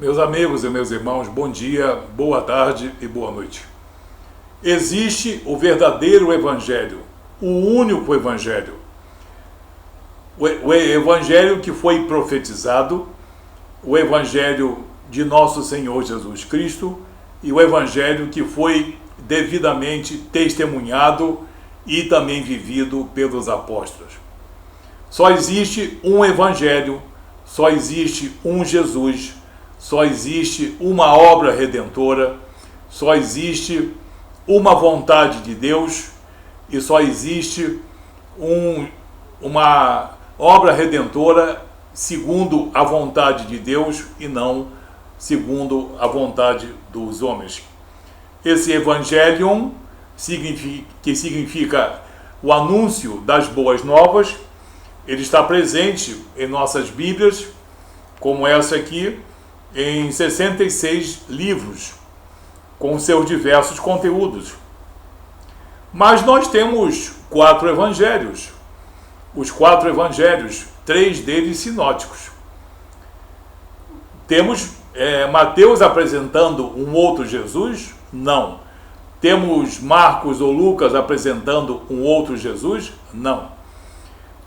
Meus amigos e meus irmãos, bom dia, boa tarde e boa noite. Existe o verdadeiro Evangelho, o único Evangelho. O Evangelho que foi profetizado, o Evangelho de nosso Senhor Jesus Cristo e o Evangelho que foi devidamente testemunhado e também vivido pelos apóstolos. Só existe um Evangelho, só existe um Jesus, só existe uma obra redentora, só existe uma vontade de Deus e só existe uma obra redentora segundo a vontade de Deus e não segundo a vontade dos homens. Esse Evangelium, que significa o anúncio das boas novas, ele está presente em nossas Bíblias, como essa aqui, em 66 livros, com seus diversos conteúdos. Mas nós temos 4 evangelhos. Os 4 evangelhos, 3 deles sinóticos. Temos Mateus apresentando um outro Jesus? Não. Temos Marcos ou Lucas apresentando um outro Jesus? Não.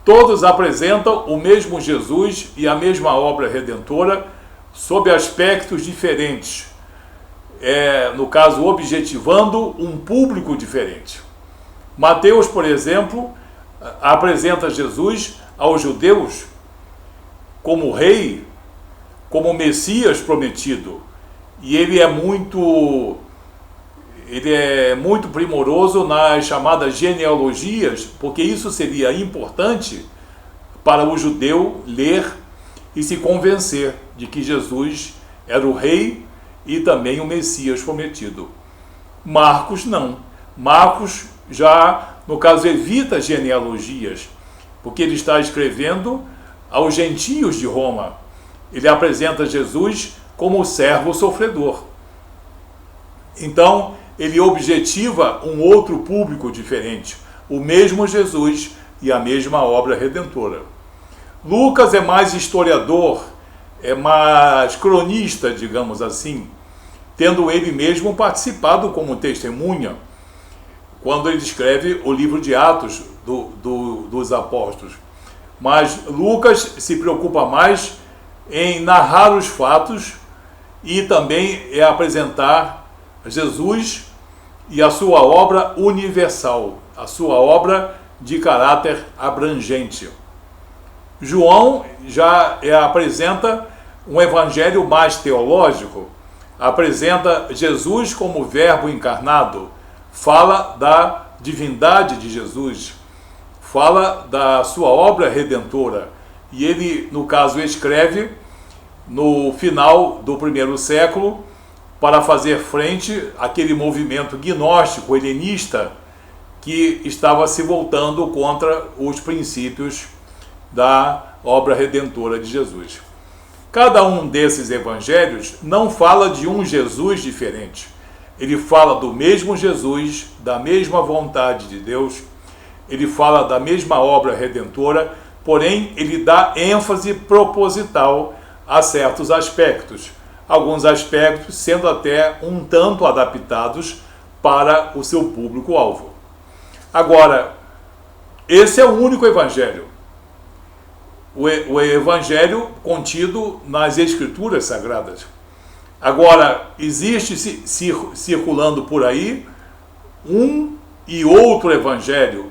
Todos apresentam o mesmo Jesus e a mesma obra redentora, sob aspectos diferentes, no caso, objetivando um público diferente. Mateus, por exemplo, apresenta Jesus aos judeus como rei, como Messias prometido, e ele é muito primoroso nas chamadas genealogias, porque isso seria importante para o judeu ler e se convencer de que Jesus era o rei e também o Messias prometido. Marcos não. Marcos já, no caso, evita genealogias, porque ele está escrevendo aos gentios de Roma. Ele apresenta Jesus como o servo sofredor. Então, ele objetiva um outro público diferente, o mesmo Jesus e a mesma obra redentora. Lucas é mais historiador, é mais cronista, digamos assim, tendo ele mesmo participado como testemunha, quando ele escreve o livro de Atos dos Apóstolos. Mas Lucas se preocupa mais em narrar os fatos e também apresentar Jesus e a sua obra universal, a sua obra de caráter abrangente. João já apresenta um evangelho mais teológico, apresenta Jesus como verbo encarnado, fala da divindade de Jesus, fala da sua obra redentora, e ele, no caso, escreve no final do primeiro século para fazer frente àquele movimento gnóstico helenista que estava se voltando contra os princípios da obra redentora de Jesus. Cada um desses evangelhos não fala de um Jesus diferente. Ele fala do mesmo Jesus, da mesma vontade de Deus, ele fala da mesma obra redentora, porém ele dá ênfase proposital a certos aspectos, alguns aspectos sendo até um tanto adaptados para o seu público-alvo. Agora, esse é o único evangelho. O evangelho contido nas Escrituras Sagradas. Agora, existe circulando por aí um outro evangelho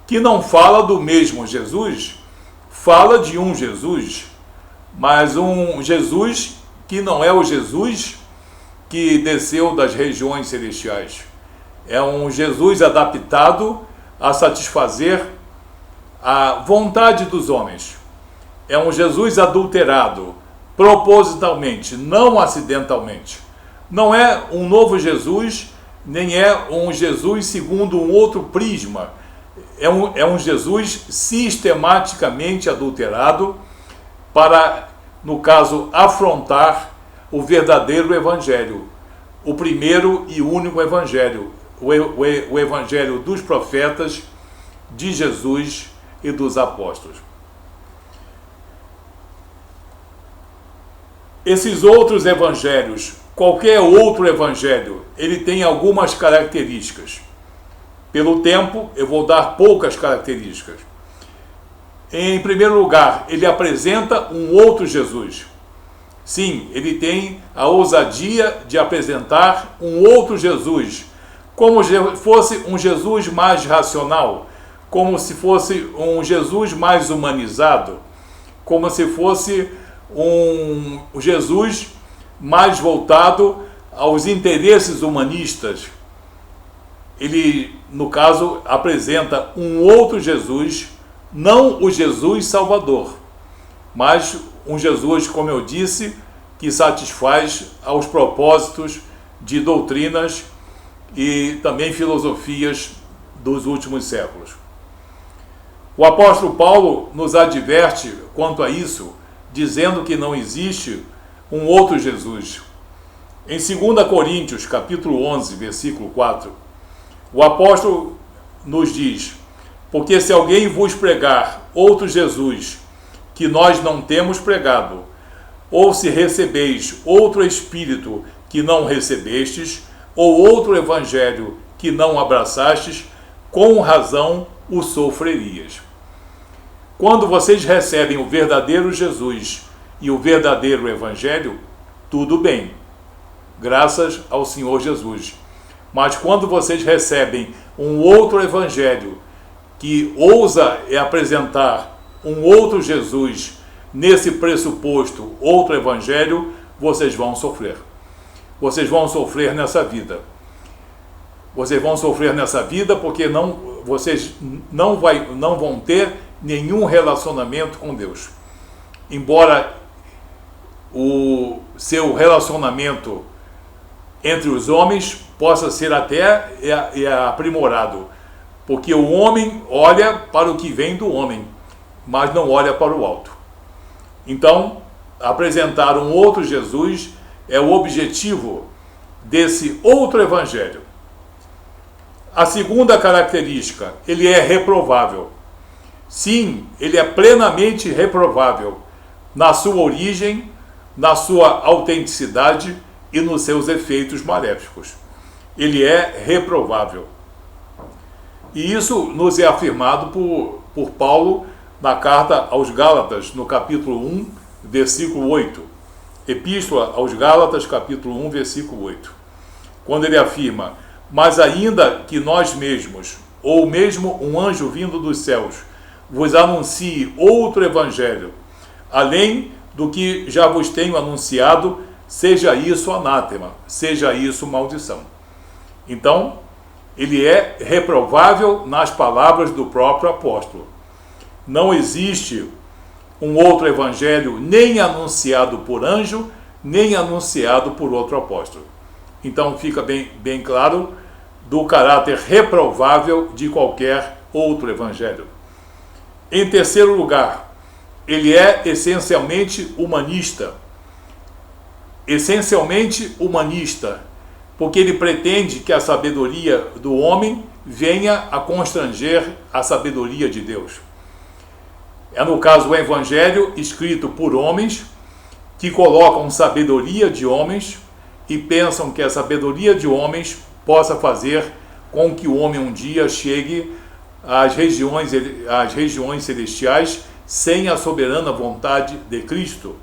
que não fala do mesmo Jesus, fala de um Jesus, mas um Jesus que não é o Jesus que desceu das regiões celestiais. É um Jesus adaptado a satisfazer a vontade dos homens. É um Jesus adulterado, propositalmente, não acidentalmente. Não é um novo Jesus, nem é um Jesus segundo um outro prisma. É um Jesus sistematicamente adulterado para, no caso, afrontar o verdadeiro evangelho, o primeiro e único evangelho, o evangelho dos profetas, de Jesus e dos apóstolos. Esses outros evangelhos, qualquer outro evangelho, ele tem algumas características. Pelo tempo, eu vou dar poucas características. Em primeiro lugar, ele apresenta um outro Jesus. Sim, ele tem a ousadia de apresentar um outro Jesus, como se fosse um Jesus mais racional, como se fosse um Jesus mais humanizado, como se fosse um Jesus mais voltado aos interesses humanistas. Ele, no caso, apresenta um outro Jesus, não o Jesus Salvador, mas um Jesus, como eu disse, que satisfaz aos propósitos de doutrinas e também filosofias dos últimos séculos. O apóstolo Paulo nos adverte quanto a isso, dizendo que não existe um outro Jesus. Em 2 Coríntios, capítulo 11, versículo 4, o apóstolo nos diz: porque se alguém vos pregar outro Jesus, que nós não temos pregado, ou se recebeis outro Espírito que não recebestes, ou outro Evangelho que não abraçastes, com razão o sofrerias. Quando vocês recebem o verdadeiro Jesus e o verdadeiro Evangelho, tudo bem, graças ao Senhor Jesus. Mas quando vocês recebem um outro Evangelho que ousa apresentar um outro Jesus nesse pressuposto outro Evangelho, vocês vão sofrer. Vocês vão sofrer nessa vida. Vocês vão sofrer nessa vida porque vocês não vão ter nenhum relacionamento com Deus. Embora o seu relacionamento entre os homens possa ser até aprimorado, porque o homem olha para o que vem do homem, mas não olha para o alto. Então, apresentar um outro Jesus é o objetivo desse outro evangelho. A segunda característica, ele é reprovável. Sim, ele é plenamente reprovável na sua origem, na sua autenticidade e nos seus efeitos maléficos. Ele é reprovável. E isso nos é afirmado por Paulo na carta aos Gálatas, no capítulo 1, versículo 8. Epístola aos Gálatas, capítulo 1, versículo 8. Quando ele afirma: mas ainda que nós mesmos, ou mesmo um anjo vindo dos céus, vos anuncie outro evangelho, além do que já vos tenho anunciado, seja isso anátema, seja isso maldição. Então, ele é reprovável nas palavras do próprio apóstolo. Não existe um outro evangelho nem anunciado por anjo, nem anunciado por outro apóstolo. Então fica bem claro do caráter reprovável de qualquer outro evangelho. Em terceiro lugar, ele é essencialmente humanista. Essencialmente humanista, porque ele pretende que a sabedoria do homem venha a constranger a sabedoria de Deus. É, no caso, o evangelho escrito por homens que colocam sabedoria de homens e pensam que a sabedoria de homens possa fazer com que o homem um dia chegue às regiões celestiais sem a soberana vontade de Cristo.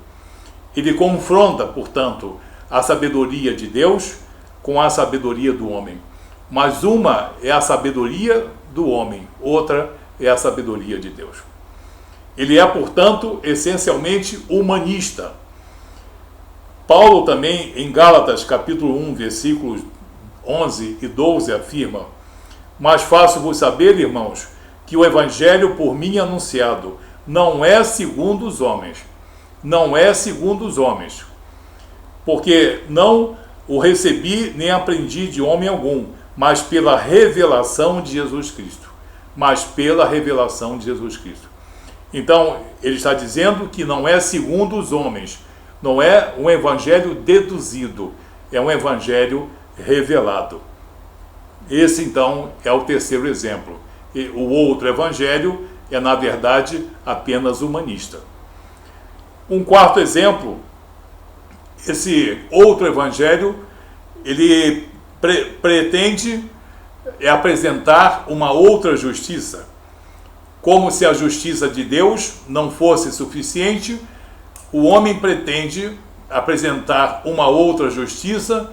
Ele confronta, portanto, a sabedoria de Deus com a sabedoria do homem. Mas uma é a sabedoria do homem, outra é a sabedoria de Deus. Ele é, portanto, essencialmente humanista. Paulo também, em Gálatas, capítulo 1, versículos 11 e 12, afirma: mas faço-vos saber, irmãos, que o evangelho por mim anunciado não é segundo os homens. Não é segundo os homens. Porque não o recebi nem aprendi de homem algum, mas pela revelação de Jesus Cristo. Mas pela revelação de Jesus Cristo. Então, ele está dizendo que não é segundo os homens. Não é um evangelho deduzido. É um evangelho revelado. Esse, então, é o terceiro exemplo. E o outro evangelho é, na verdade, apenas humanista. Um quarto exemplo esse outro evangelho, ele pretende apresentar uma outra justiça. Como se a justiça de Deus não fosse suficiente, o homem pretende apresentar uma outra justiça,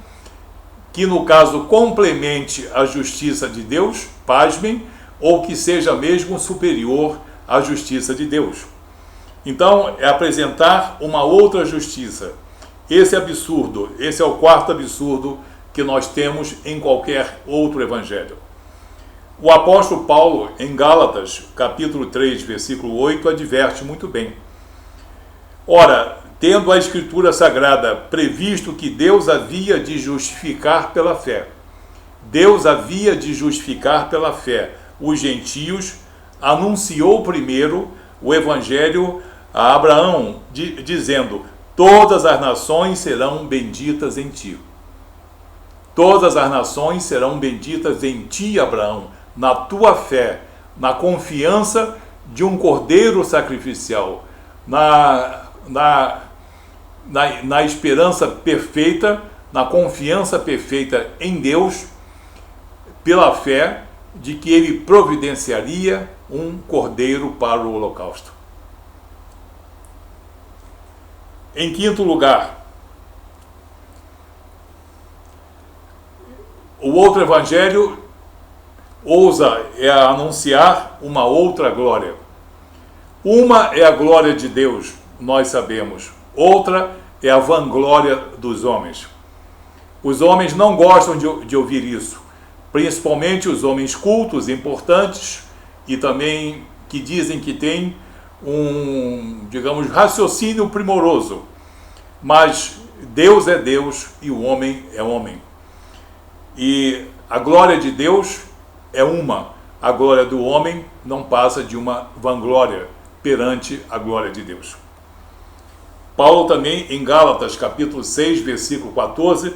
que no caso complemente a justiça de Deus, pasmem, ou que seja mesmo superior à justiça de Deus. Então, é apresentar uma outra justiça. Esse absurdo, esse é o quarto absurdo que nós temos em qualquer outro evangelho. O apóstolo Paulo, em Gálatas, capítulo 3, versículo 8, adverte muito bem. Ora, tendo a Escritura Sagrada previsto que Deus havia de justificar pela fé, Deus havia de justificar pela fé os gentios, anunciou primeiro o evangelho a Abraão, dizendo: todas as nações serão benditas em ti. Todas as nações serão benditas em ti, Abraão, na tua fé, na confiança de um cordeiro sacrificial, na esperança perfeita, na confiança perfeita em Deus, pela fé de que ele providenciaria um cordeiro para o holocausto. Em quinto lugar, o outro evangelho ousa anunciar uma outra glória. Uma é a glória de Deus, nós sabemos. Outra é a vanglória dos homens. Os homens não gostam de ouvir isso, principalmente os homens cultos, importantes, e também que dizem que têm um, digamos, raciocínio primoroso. Mas Deus é Deus e o homem é homem. E a glória de Deus é uma. A glória do homem não passa de uma vanglória perante a glória de Deus. Paulo também, em Gálatas, capítulo 6, versículo 14,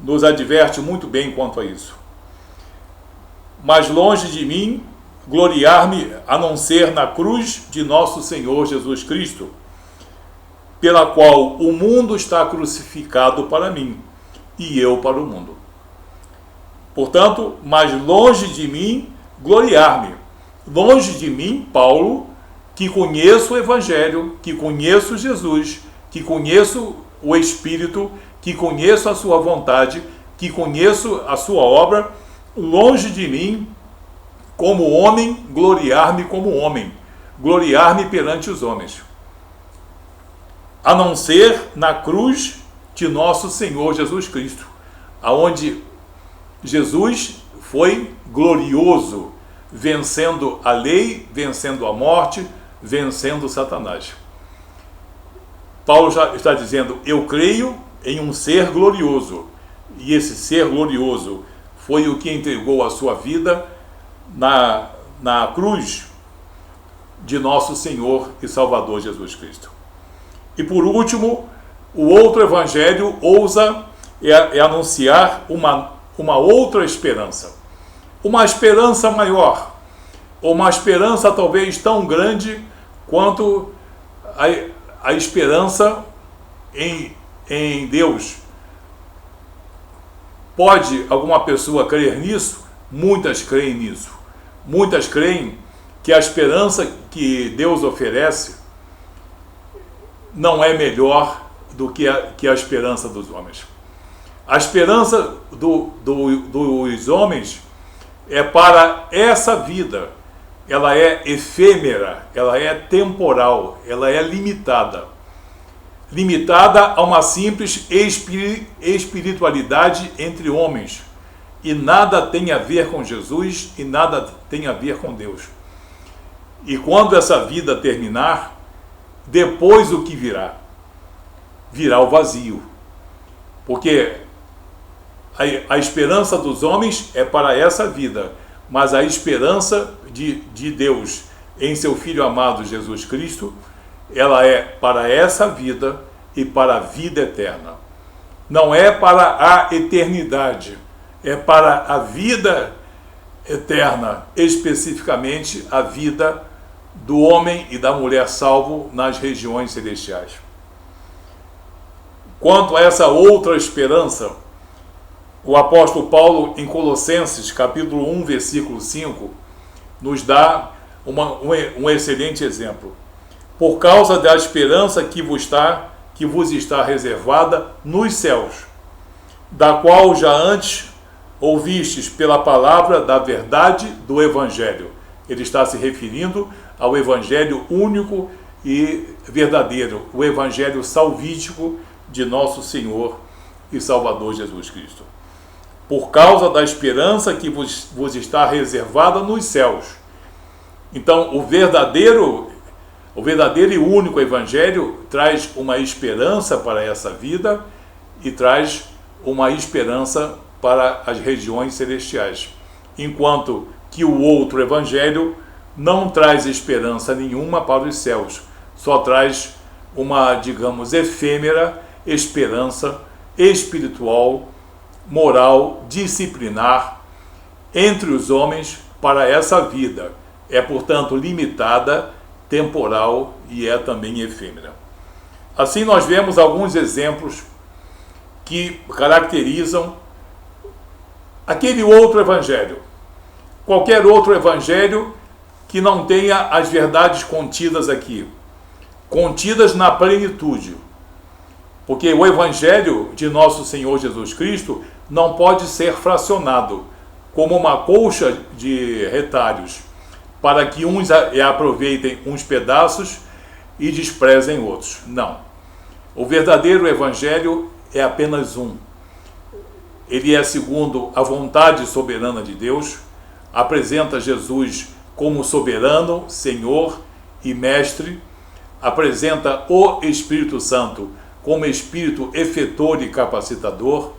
nos adverte muito bem quanto a isso. Mas longe de mim gloriar-me a não ser na cruz de nosso Senhor Jesus Cristo, pela qual o mundo está crucificado para mim e eu para o mundo. Portanto, mas longe de mim gloriar-me. Longe de mim, Paulo, que conheço o Evangelho, que conheço Jesus, que conheço o Espírito, que conheço a sua vontade, que conheço a sua obra, longe de mim, como homem, gloriar-me como homem, gloriar-me perante os homens, a não ser na cruz de nosso Senhor Jesus Cristo, aonde Jesus foi glorioso, vencendo a lei, vencendo a morte, vencendo Satanás. Paulo já está dizendo: eu creio em um ser glorioso, e esse ser glorioso foi o que entregou a sua vida na cruz de nosso Senhor e Salvador Jesus Cristo. E por último, o outro evangelho ousa anunciar uma outra esperança, uma esperança maior, ou uma esperança talvez tão grande quanto a esperança em Deus. Pode alguma pessoa crer nisso? Muitas creem nisso. Muitas creem que a esperança que Deus oferece não é melhor do que a esperança dos homens. A esperança dos homens é para essa vida. Ela é efêmera, ela é temporal, ela é limitada. Limitada a uma simples espiritualidade entre homens. E nada tem a ver com Jesus e nada tem a ver com Deus. E quando essa vida terminar, depois o que virá? Virá o vazio. Porque a esperança dos homens é para essa vida, mas a esperança de Deus em seu Filho amado Jesus Cristo, ela é para essa vida e para a vida eterna. Não é para a eternidade, é para a vida eterna, especificamente a vida do homem e da mulher salvo nas regiões celestiais. Quanto a essa outra esperança, o apóstolo Paulo, em Colossenses, capítulo 1, versículo 5, nos dá um excelente exemplo. Por causa da esperança que vos está reservada nos céus, da qual já antes ouvistes pela palavra da verdade do Evangelho. Ele está se referindo ao Evangelho único e verdadeiro, o Evangelho salvífico de nosso Senhor e Salvador Jesus Cristo. Por causa da esperança que vos está reservada nos céus. Então, o verdadeiro e único Evangelho traz uma esperança para essa vida e traz uma esperança para as regiões celestiais. Enquanto que o outro Evangelho não traz esperança nenhuma para os céus, só traz uma, digamos, efêmera esperança espiritual, moral, disciplinar entre os homens para essa vida. É, portanto, limitada, temporal e é também efêmera. Assim, nós vemos alguns exemplos que caracterizam aquele outro evangelho. Qualquer outro evangelho que não tenha as verdades contidas aqui, contidas na plenitude. Porque o evangelho de nosso Senhor Jesus Cristo não pode ser fracionado como uma colcha de retalhos, para que uns aproveitem uns pedaços e desprezem outros. Não. O verdadeiro evangelho é apenas um. Ele é segundo a vontade soberana de Deus, apresenta Jesus como soberano, Senhor e Mestre, apresenta o Espírito Santo como Espírito efetor e capacitador,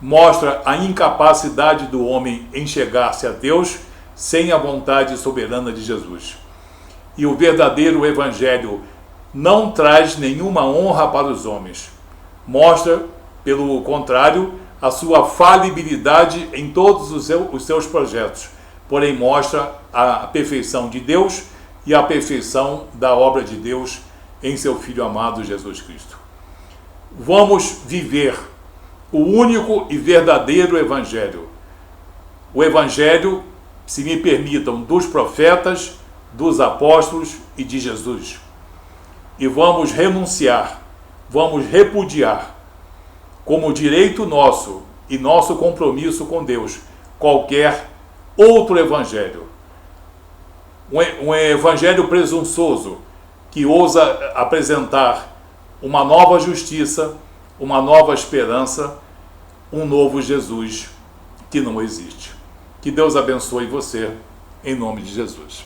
mostra a incapacidade do homem em chegar-se a Deus sem a vontade soberana de Jesus. E o verdadeiro Evangelho não traz nenhuma honra para os homens. Mostra, pelo contrário, a sua falibilidade em todos os seus projetos, porém mostra a perfeição de Deus e a perfeição da obra de Deus em seu Filho amado Jesus Cristo. Vamos viver o único e verdadeiro Evangelho. O Evangelho, se me permitam, dos profetas, dos apóstolos e de Jesus. E vamos renunciar, vamos repudiar, como direito nosso e nosso compromisso com Deus, qualquer outro evangelho. Um evangelho presunçoso que ousa apresentar uma nova justiça, uma nova esperança, um novo Jesus que não existe. Que Deus abençoe você, em nome de Jesus.